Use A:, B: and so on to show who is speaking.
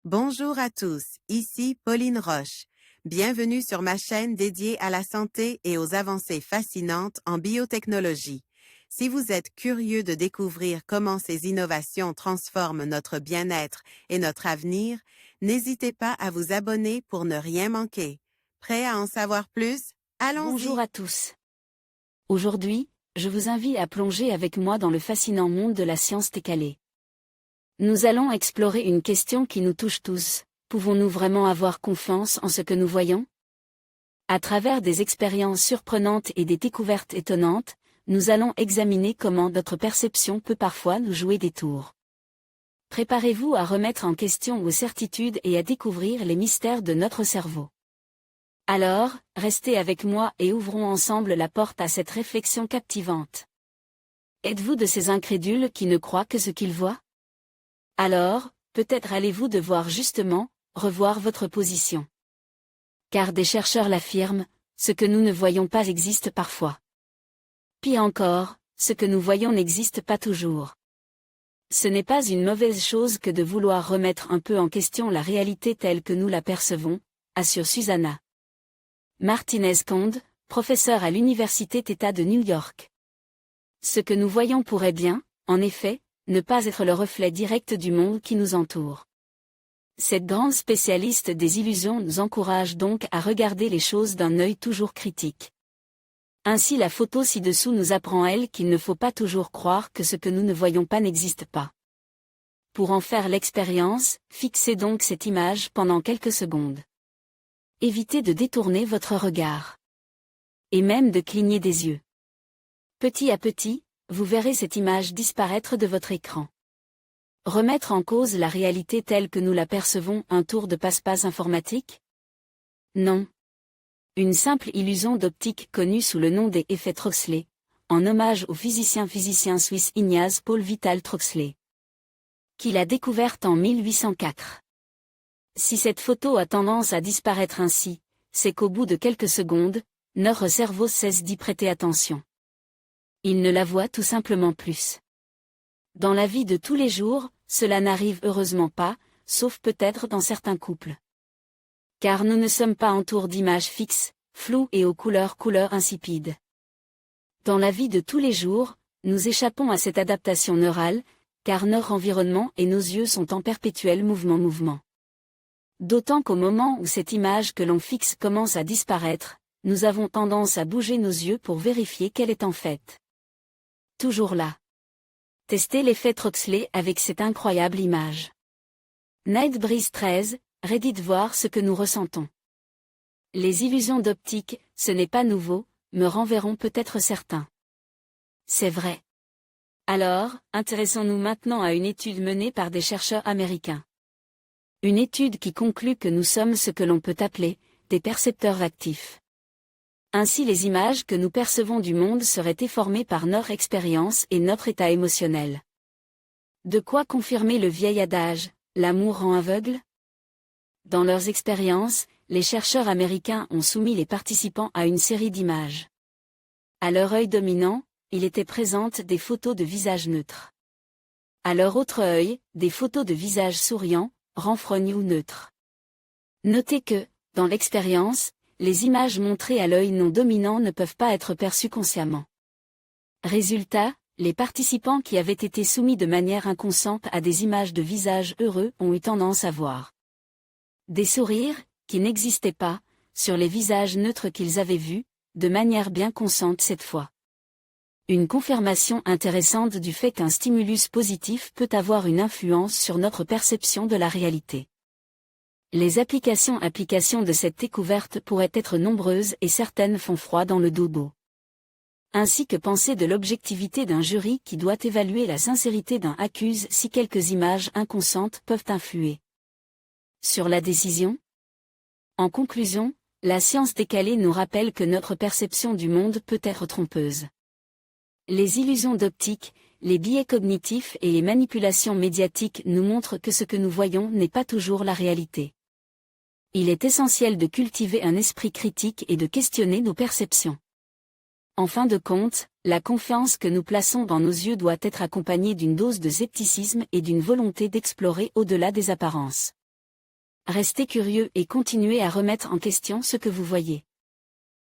A: Bonjour à tous, ici Pauline Roche. Bienvenue sur ma chaîne dédiée à la santé et aux avancées fascinantes en biotechnologie. Si vous êtes curieux de découvrir comment ces innovations transforment notre bien-être et notre avenir, n'hésitez pas à vous abonner pour ne rien manquer. Prêt à en savoir plus?
B: Bonjour
A: Allons-y!
B: à tous. Aujourd'hui, je vous invite à plonger avec moi dans le fascinant monde de la science décalée. Nous allons explorer une question qui nous touche tous. Pouvons-nous vraiment avoir confiance en ce que nous voyons? À travers des expériences surprenantes et des découvertes étonnantes, nous allons examiner comment notre perception peut parfois nous jouer des tours. Préparez-vous à remettre en question vos certitudes et à découvrir les mystères de notre cerveau. Alors, restez avec moi et ouvrons ensemble la porte à cette réflexion captivante. Êtes-vous de ces incrédules qui ne croient que ce qu'ils voient? Alors, peut-être allez-vous devoir justement revoir votre position. Car des chercheurs l'affirment, ce que nous ne voyons pas existe parfois. Pis encore, ce que nous voyons n'existe pas toujours. Ce n'est pas une mauvaise chose que de vouloir remettre un peu en question la réalité telle que nous la percevons, assure Susanna Martinez-Conde, professeure à l'Université d'État de New York. Ce que nous voyons pourrait bien, en effet, ne pas être le reflet direct du monde qui nous entoure. Cette grande spécialiste des illusions nous encourage donc à regarder les choses d'un œil toujours critique. Ainsi la photo ci-dessous nous apprend elle qu'il ne faut pas toujours croire que ce que nous ne voyons pas n'existe pas. Pour en faire l'expérience, fixez donc cette image pendant quelques secondes. Évitez de détourner votre regard. Et même de cligner des yeux. Petit à petit, vous verrez cette image disparaître de votre écran. Remettre en cause la réalité telle que nous la percevons, un tour de passe-passe informatique? Non. Une simple illusion d'optique connue sous le nom des effets Troxley, en hommage au physicien suisse Ignaz Paul Vital Troxley, qui l'a découverte en 1804. Si cette photo a tendance à disparaître ainsi, c'est qu'au bout de quelques secondes, notre cerveau cesse d'y prêter attention. Il ne la voit tout simplement plus. Dans la vie de tous les jours, cela n'arrive heureusement pas, sauf peut-être dans certains couples. Car nous ne sommes pas entourés d'images fixes, floues et aux couleurs insipides. Dans la vie de tous les jours, nous échappons à cette adaptation neurale, car notre environnement et nos yeux sont en perpétuel mouvement. D'autant qu'au moment où cette image que l'on fixe commence à disparaître, nous avons tendance à bouger nos yeux pour vérifier qu'elle est en fait toujours là. Testez l'effet Troxley avec cette incroyable image. Nightbreeze 13, Reddit voir ce que nous ressentons. Les illusions d'optique, ce n'est pas nouveau, me renverront peut-être certains. C'est vrai. Alors, intéressons-nous maintenant à une étude menée par des chercheurs américains. Une étude qui conclut que nous sommes ce que l'on peut appeler des percepteurs actifs. Ainsi les images que nous percevons du monde seraient déformées par notre expérience et notre état émotionnel. De quoi confirmer le vieil adage, l'amour rend aveugle? Dans leurs expériences, les chercheurs américains ont soumis les participants à une série d'images. À leur œil dominant, il était présente des photos de visages neutres. À leur autre œil, des photos de visages souriants, renfrognés ou neutres. Notez que, dans l'expérience, les images montrées à l'œil non dominant ne peuvent pas être perçues consciemment. Résultat, les participants qui avaient été soumis de manière inconsciente à des images de visages heureux ont eu tendance à voir des sourires, qui n'existaient pas, sur les visages neutres qu'ils avaient vus, de manière bien consciente cette fois. Une confirmation intéressante du fait qu'un stimulus positif peut avoir une influence sur notre perception de la réalité. Les applications de cette découverte pourraient être nombreuses et certaines font froid dans le dodo. Ainsi que penser de l'objectivité d'un jury qui doit évaluer la sincérité d'un accuse si quelques images inconscientes peuvent influer sur la décision? En conclusion, la science décalée nous rappelle que notre perception du monde peut être trompeuse. Les illusions d'optique, les biais cognitifs et les manipulations médiatiques nous montrent que ce que nous voyons n'est pas toujours la réalité. Il est essentiel de cultiver un esprit critique et de questionner nos perceptions. En fin de compte, la confiance que nous plaçons dans nos yeux doit être accompagnée d'une dose de scepticisme et d'une volonté d'explorer au-delà des apparences. Restez curieux et continuez à remettre en question ce que vous voyez.